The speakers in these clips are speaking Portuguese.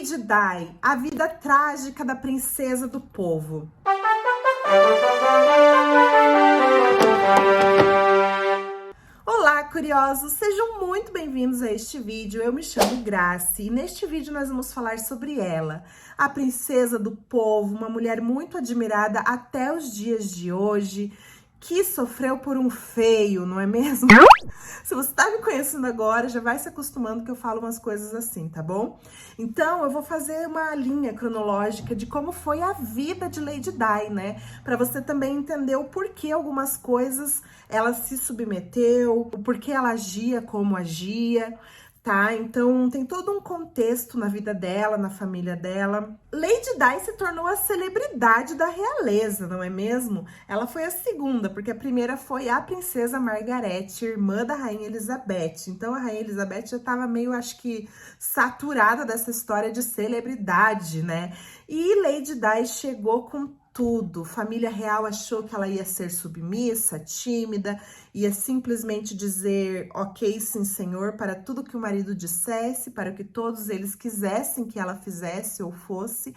Lady Di, a vida trágica da princesa do povo. Olá, curiosos! Sejam muito bem-vindos a este vídeo. Eu me chamo Grace e neste vídeo nós vamos falar sobre ela, a princesa do povo, uma mulher muito admirada até os dias de hoje, que sofreu por um feio, não é mesmo? Se você tá me conhecendo agora, já vai se acostumando que eu falo umas coisas assim, tá bom? Então, eu vou fazer uma linha cronológica de como foi a vida de Lady Di, né? Pra você também entender o porquê algumas coisas ela se submeteu, o porquê ela agia como agia, tá? Então, tem todo um contexto na vida dela, na família dela. Lady Di se tornou a celebridade da realeza, não é mesmo? Ela foi a segunda, porque a primeira foi a princesa Margaret, irmã da rainha Elizabeth. Então, a rainha Elizabeth já estava meio, acho que, saturada dessa história de celebridade, né? E Lady Di chegou com tudo. Família real achou que ela ia ser submissa, tímida, ia simplesmente dizer ok, sim, senhor, para tudo que o marido dissesse, para o que todos eles quisessem que ela fizesse ou fosse.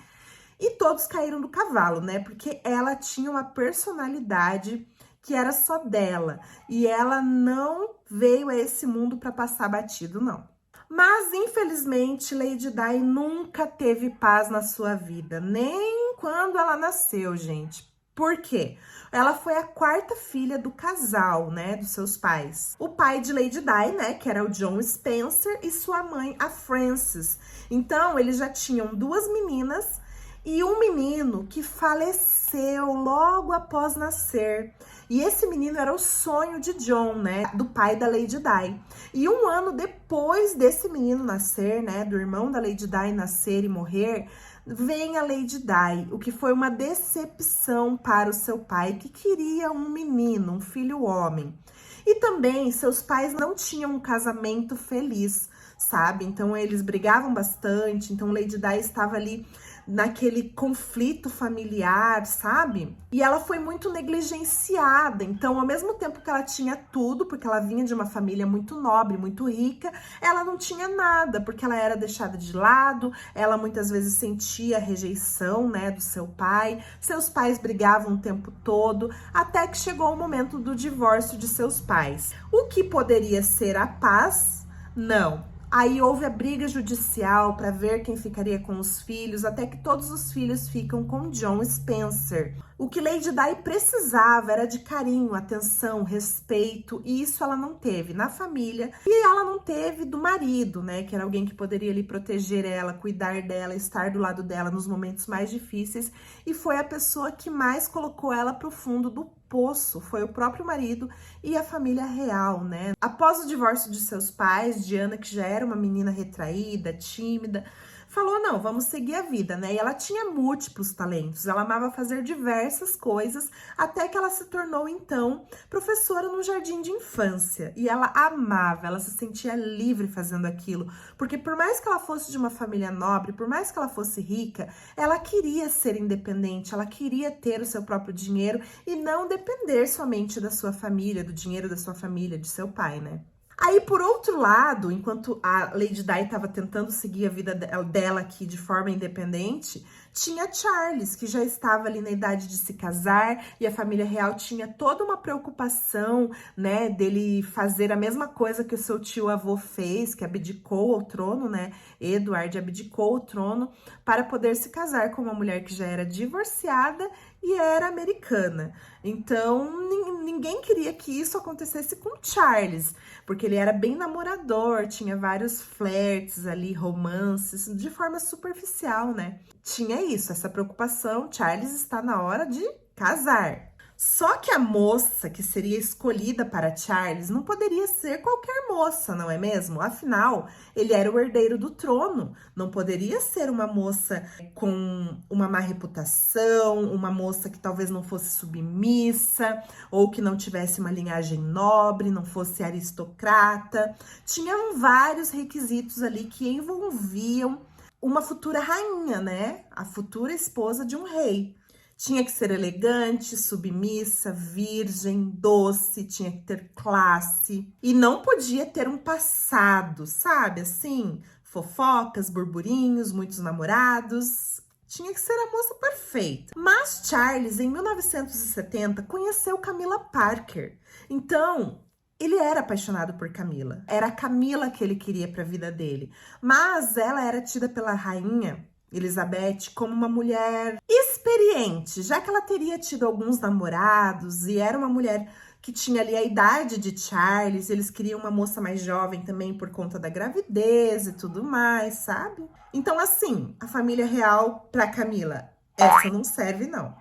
E todos caíram do cavalo, né? Porque ela tinha uma personalidade que era só dela. E ela não veio a esse mundo para passar batido, não. Mas, infelizmente, Lady Di nunca teve paz na sua vida, nem quando ela nasceu, gente. Por quê? Ela foi a quarta filha do casal, né, dos seus pais. O pai de Lady Di, né, que era o John Spencer, e sua mãe, a Frances. Então, eles já tinham duas meninas e um menino que faleceu logo após nascer. E esse menino era o sonho de John, né, do pai da Lady Di. E um ano depois desse menino nascer, né, do irmão da Lady Di nascer e morrer, vem a Lady Di, o que foi uma decepção para o seu pai, que queria um menino, um filho homem. E também seus pais não tinham um casamento feliz, sabe? Então eles brigavam bastante, então Lady Di estava ali naquele conflito familiar, sabe? E ela foi muito negligenciada. Então, ao mesmo tempo que ela tinha tudo, porque ela vinha de uma família muito nobre, muito rica, ela não tinha nada, porque ela era deixada de lado, ela muitas vezes sentia a rejeição, né, do seu pai. Seus pais brigavam o tempo todo, até que chegou o momento do divórcio de seus pais. O que poderia ser a paz? Não. Aí houve a briga judicial para ver quem ficaria com os filhos, até que todos os filhos ficam com John Spencer. O que Lady Di precisava era de carinho, atenção, respeito, e isso ela não teve na família. E ela não teve do marido, né, que era alguém que poderia ali proteger ela, cuidar dela, estar do lado dela nos momentos mais difíceis. E foi a pessoa que mais colocou ela pro fundo do poço, foi o próprio marido e a família real, né? Após o divórcio de seus pais, Diana, que já era uma menina retraída, tímida, falou, não, vamos seguir a vida, né? E ela tinha múltiplos talentos, ela amava fazer diversas coisas, até que ela se tornou, então, professora no jardim de infância. E ela amava, ela se sentia livre fazendo aquilo, porque por mais que ela fosse de uma família nobre, por mais que ela fosse rica, ela queria ser independente, ela queria ter o seu próprio dinheiro e não depender somente da sua família, do dinheiro da sua família, de seu pai, né? Aí, por outro lado, enquanto a Lady Di estava tentando seguir a vida dela aqui de forma independente, tinha Charles, que já estava ali na idade de se casar, e a família real tinha toda uma preocupação, né, dele fazer a mesma coisa que o seu tio-avô fez, que abdicou ao trono, né, Edward abdicou o trono para poder se casar com uma mulher que já era divorciada e era americana. Então, ninguém queria que isso acontecesse com Charles, porque ele era bem namorador, tinha vários flertes ali, romances, de forma superficial, né? Tinha isso, essa preocupação, Charles está na hora de casar. Só que a moça que seria escolhida para Charles não poderia ser qualquer moça, não é mesmo? Afinal, ele era o herdeiro do trono. Não poderia ser uma moça com uma má reputação, uma moça que talvez não fosse submissa, ou que não tivesse uma linhagem nobre, não fosse aristocrata. Tinham vários requisitos ali que envolviam uma futura rainha, né? A futura esposa de um rei. Tinha que ser elegante, submissa, virgem, doce, tinha que ter classe. E não podia ter um passado, sabe? Assim, Fofocas, burburinhos, muitos namorados. Tinha que ser a moça perfeita. Mas Charles, em 1970, conheceu Camila Parker. Então, ele era apaixonado por Camila. Era a Camila que ele queria para a vida dele. Mas ela era tida pela rainha Elizabeth como uma mulher experiente, já que ela teria tido alguns namorados e era uma mulher que tinha ali a idade de Charles. Eles queriam uma moça mais jovem também por conta da gravidez e tudo mais, sabe? Então, assim, a família real para Camila, essa não serve, não.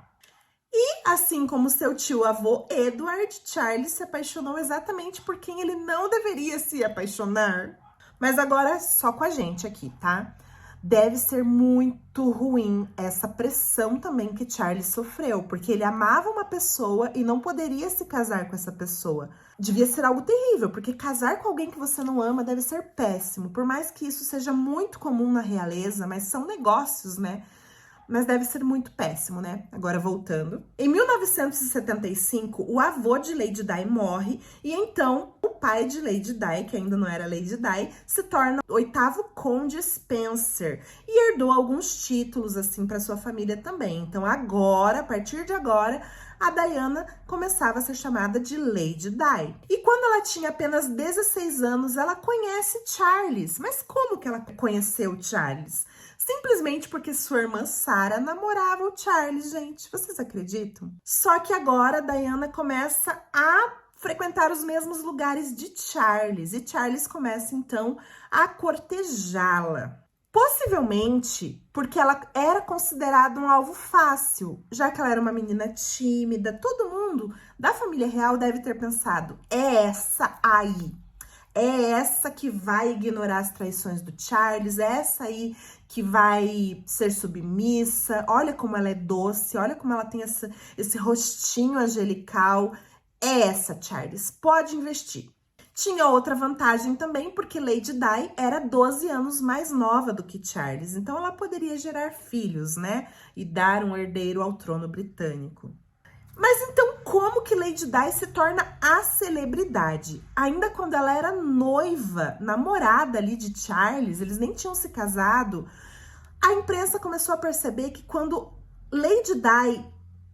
E, assim como seu tio-avô Edward, Charles se apaixonou exatamente por quem ele não deveria se apaixonar. Mas agora só com a gente aqui, tá? Deve ser muito ruim essa pressão também que Charles sofreu, porque ele amava uma pessoa e não poderia se casar com essa pessoa. Devia ser algo terrível, porque casar com alguém que você não ama deve ser péssimo, por mais que isso seja muito comum na realeza, mas são negócios, né? Mas deve ser muito péssimo, né? Agora voltando. Em 1975, o avô de Lady Di morre e então o pai de Lady Di, que ainda não era Lady Di, se torna o 8º Conde Spencer e herdou alguns títulos assim para sua família também. Então agora, a partir de agora, a Diana começava a ser chamada de Lady Di. E quando ela tinha apenas 16 anos, ela conhece Charles. Mas como que ela conheceu Charles? Simplesmente porque sua irmã Sarah namorava o Charles, gente. Vocês acreditam? Só que agora a Diana começa a frequentar os mesmos lugares de Charles. E Charles começa, então, a cortejá-la. Possivelmente porque ela era considerada um alvo fácil, já que ela era uma menina tímida. Todo mundo da família real deve ter pensado, é essa aí. É essa que vai ignorar as traições do Charles, é essa aí que vai ser submissa. Olha como ela é doce, olha como ela tem esse rostinho angelical. É essa, Charles, pode investir. Tinha outra vantagem também, porque Lady Di era 12 anos mais nova do que Charles, então ela poderia gerar filhos, né? E dar um herdeiro ao trono britânico. Mas então, como que Lady Di se torna a celebridade? Ainda quando ela era noiva, namorada ali de Charles, eles nem tinham se casado, a imprensa começou a perceber que quando Lady Di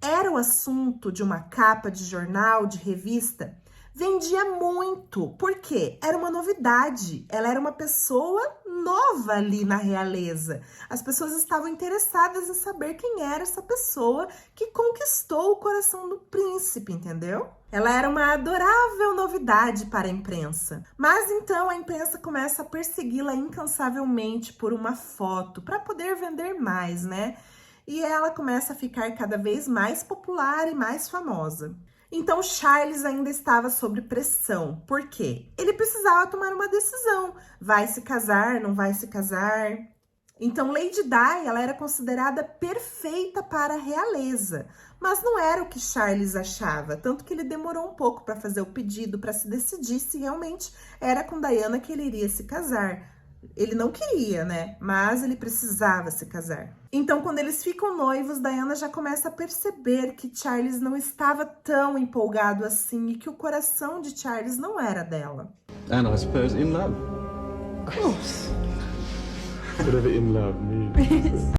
era o assunto de uma capa de jornal, de revista, vendia muito. Por quê? Era uma novidade. Ela era uma pessoa nova ali na realeza. As pessoas estavam interessadas em saber quem era essa pessoa que conquistou o coração do príncipe, entendeu? Ela era uma adorável novidade para a imprensa. Mas então a imprensa começa a persegui-la incansavelmente por uma foto, para poder vender mais, né? E ela começa a ficar cada vez mais popular e mais famosa. Então, Charles ainda estava sob pressão. Por quê? Ele precisava tomar uma decisão. Vai se casar, não vai se casar? Então, Lady Di, ela era considerada perfeita para a realeza. Mas não era o que Charles achava. Tanto que ele demorou um pouco para fazer o pedido, para se decidir se realmente era com Diana que ele iria se casar. Ele não queria, né? Mas ele precisava se casar. Então, quando eles ficam noivos, Diana já começa a perceber que Charles não estava tão empolgado assim e que o coração de Charles não era dela. And I suppose in love. Of course. Whatever in love means.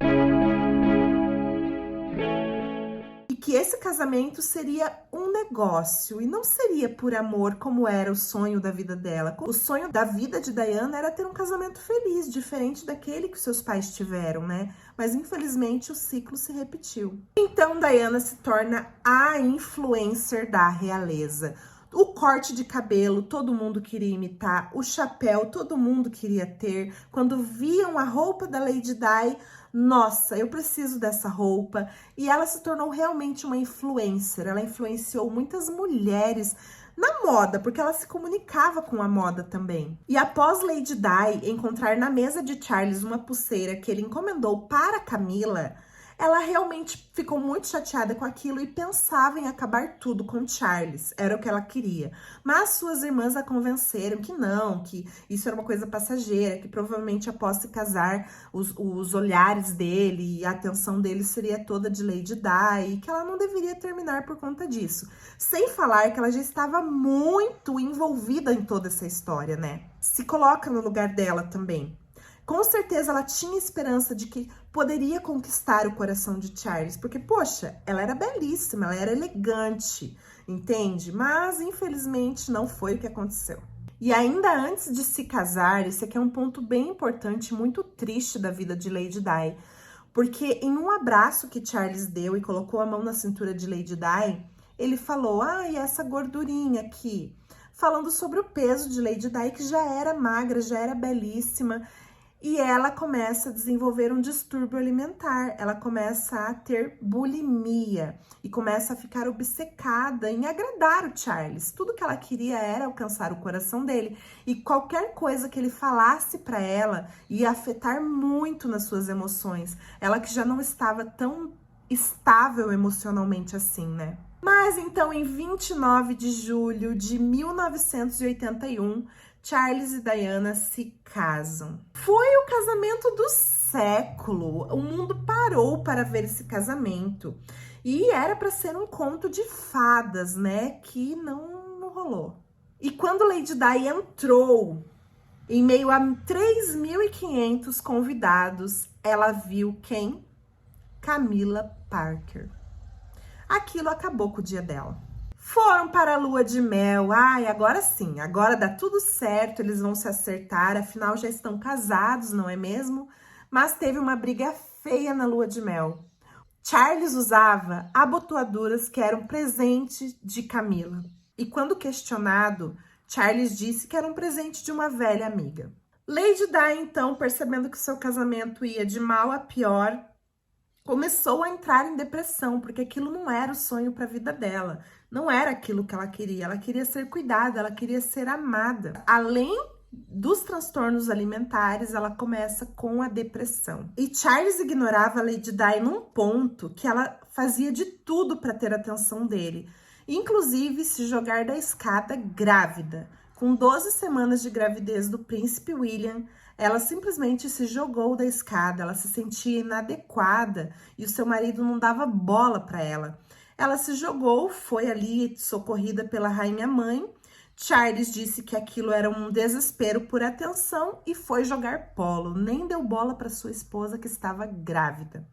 E que esse casamento seria um negócio e não seria por amor como era o sonho da vida dela. O sonho da vida de Diana era ter um casamento feliz, diferente daquele que seus pais tiveram, né? Mas infelizmente o ciclo se repetiu. Então Diana se torna a influencer da realeza. O corte de cabelo, todo mundo queria imitar. O chapéu, todo mundo queria ter. Quando viam a roupa da Lady Di, nossa, eu preciso dessa roupa. E ela se tornou realmente uma influencer. Ela influenciou muitas mulheres na moda, porque ela se comunicava com a moda também. E após Lady Di encontrar na mesa de Charles uma pulseira que ele encomendou para Camila, ela realmente ficou muito chateada com aquilo e pensava em acabar tudo com Charles. Era o que ela queria. Mas suas irmãs a convenceram que não, que isso era uma coisa passageira, que provavelmente após se casar, os olhares dele e a atenção dele seria toda de Lady Di e que ela não deveria terminar por conta disso. Sem falar que ela já estava muito envolvida em toda essa história, né? Se coloca no lugar dela também. Com certeza ela tinha esperança de que poderia conquistar o coração de Charles, porque, poxa, ela era belíssima, ela era elegante, entende? Mas, infelizmente, não foi o que aconteceu. E ainda antes de se casar, esse aqui é um ponto bem importante, muito triste da vida de Lady Di, porque em um abraço que Charles deu e colocou a mão na cintura de Lady Di, ele falou, e essa gordurinha aqui, falando sobre o peso de Lady Di, que já era magra, já era belíssima, e ela começa a desenvolver um distúrbio alimentar, ela começa a ter bulimia e começa a ficar obcecada em agradar o Charles. Tudo que ela queria era alcançar o coração dele e qualquer coisa que ele falasse para ela ia afetar muito nas suas emoções. Ela que já não estava tão estável emocionalmente assim, né? Mas então, em 29 de julho de 1981, Charles e Diana se casam. Foi o casamento do século. O mundo parou para ver esse casamento. E era para ser um conto de fadas, né? Que não rolou. E quando Lady Di entrou, em meio a 3.500 convidados, ela viu quem? Camila Parker. Aquilo acabou com o dia dela. Foram para a lua de mel. Agora sim, agora dá tudo certo, eles vão se acertar, afinal já estão casados, não é mesmo? Mas teve uma briga feia na lua de mel. Charles usava abotoaduras que eram presente de Camila. E quando questionado, Charles disse que era um presente de uma velha amiga. Lady Di, então, percebendo que seu casamento ia de mal a pior, começou a entrar em depressão, porque aquilo não era o sonho para a vida dela. Não era aquilo que ela queria ser cuidada, ela queria ser amada. Além dos transtornos alimentares, ela começa com a depressão. E Charles ignorava a Lady Di num ponto que ela fazia de tudo para ter a atenção dele. Inclusive se jogar da escada grávida. Com 12 semanas de gravidez do príncipe William, ela simplesmente se jogou da escada, ela se sentia inadequada e o seu marido não dava bola para ela. Ela se jogou, foi ali socorrida pela rainha mãe. Charles disse que aquilo era um desespero por atenção e foi jogar polo. Nem deu bola para sua esposa que estava grávida.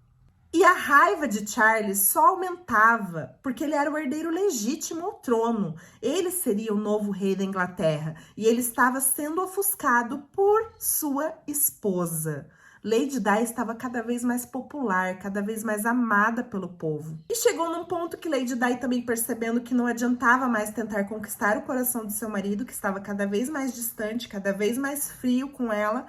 E a raiva de Charles só aumentava, porque ele era o herdeiro legítimo ao trono. Ele seria o novo rei da Inglaterra e ele estava sendo ofuscado por sua esposa. Lady Di estava cada vez mais popular, cada vez mais amada pelo povo. E chegou num ponto que Lady Di, também percebendo que não adiantava mais tentar conquistar o coração de seu marido, que estava cada vez mais distante, cada vez mais frio com ela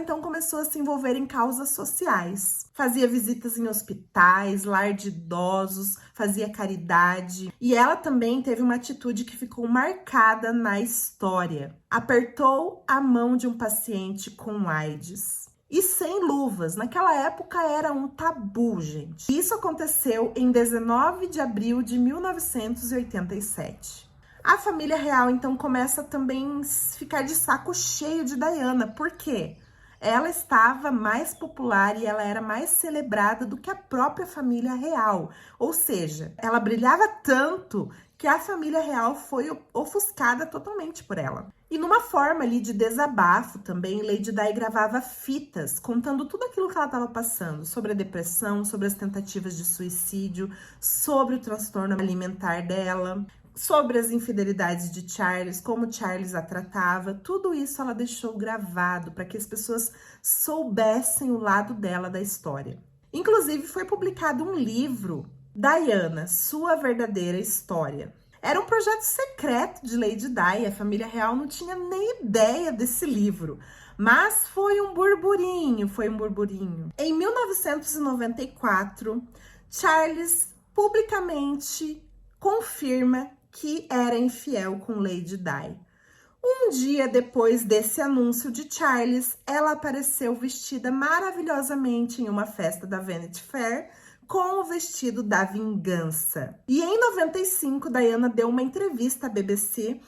então começou a se envolver em causas sociais. Fazia visitas em hospitais, lar de idosos, fazia caridade. E ela também teve uma atitude que ficou marcada na história. Apertou a mão de um paciente com AIDS. E sem luvas. Naquela época era um tabu, gente. Isso aconteceu em 19 de abril de 1987. A família real, então, começa também a ficar de saco cheio de Diana. Por quê? Ela estava mais popular e ela era mais celebrada do que a própria família real. Ou seja, ela brilhava tanto que a família real foi ofuscada totalmente por ela. E numa forma ali de desabafo também, Lady Di gravava fitas contando tudo aquilo que ela estava passando, sobre a depressão, sobre as tentativas de suicídio, sobre o transtorno alimentar dela, sobre as infidelidades de Charles, como Charles a tratava. Tudo isso ela deixou gravado para que as pessoas soubessem o lado dela da história. Inclusive foi publicado um livro, Diana, Sua Verdadeira História. Era um projeto secreto de Lady Di, a família real não tinha nem ideia desse livro. Mas foi um burburinho. Em 1994, Charles publicamente confirma que era infiel com Lady Di. Um dia depois desse anúncio de Charles, ela apareceu vestida maravilhosamente em uma festa da Vanity Fair, com o vestido da vingança. E em 95, Diana deu uma entrevista à BBC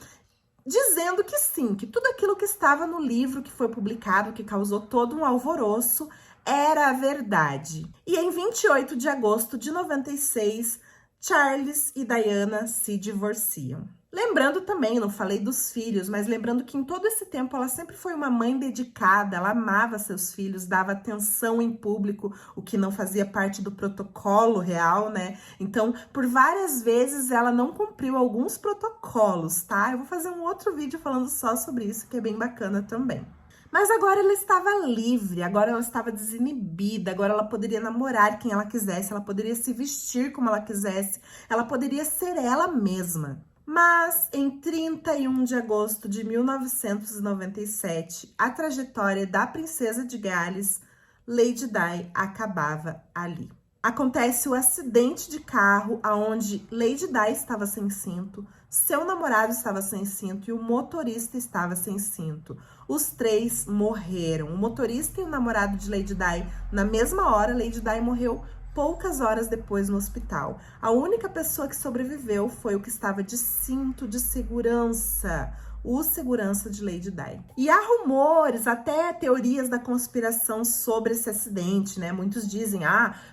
dizendo que sim, que tudo aquilo que estava no livro que foi publicado, que causou todo um alvoroço, era a verdade. E em 28 de agosto de 96, Charles e Diana se divorciam. Lembrando também, não falei dos filhos, mas lembrando que em todo esse tempo ela sempre foi uma mãe dedicada, ela amava seus filhos, dava atenção em público, o que não fazia parte do protocolo real, né? Então, por várias vezes ela não cumpriu alguns protocolos, tá? Eu vou fazer um outro vídeo falando só sobre isso, que é bem bacana também. Mas agora ela estava livre, agora ela estava desinibida, agora ela poderia namorar quem ela quisesse, ela poderia se vestir como ela quisesse, ela poderia ser ela mesma. Mas, em 31 de agosto de 1997, a trajetória da princesa de Gales, Lady Di, acabava ali. Acontece o acidente de carro onde Lady Di estava sem cinto, seu namorado estava sem cinto e o motorista estava sem cinto. Os três morreram. O motorista e o namorado de Lady Di, na mesma hora, Lady Di morreu poucas horas depois no hospital. A única pessoa que sobreviveu foi o que estava de cinto de segurança, o segurança de Lady Di. E há rumores, até teorias da conspiração sobre esse acidente, né? Muitos dizem,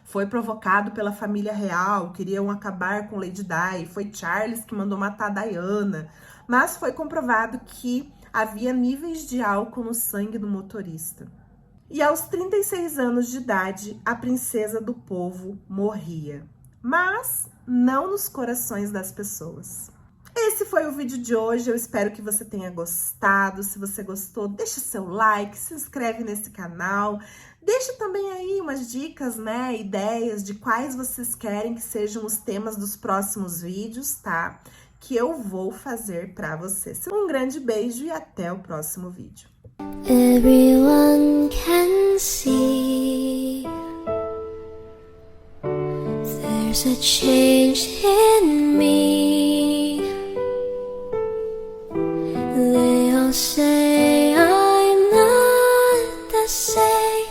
foi provocado pela família real, queriam acabar com Lady Di, foi Charles que mandou matar Diana. Mas foi comprovado que havia níveis de álcool no sangue do motorista. E aos 36 anos de idade, a princesa do povo morria. Mas não nos corações das pessoas. Esse foi o vídeo de hoje, eu espero que você tenha gostado. Se você gostou, deixa seu like, se inscreve nesse canal. Deixa também aí umas dicas, né, ideias de quais vocês querem que sejam os temas dos próximos vídeos, tá? Que eu vou fazer pra vocês. Um grande beijo e até o próximo vídeo. Everyone can see there's a change in me. They all say I'm not the same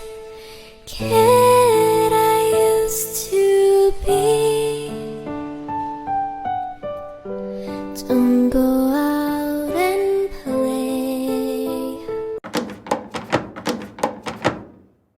kid I used to be. Don't go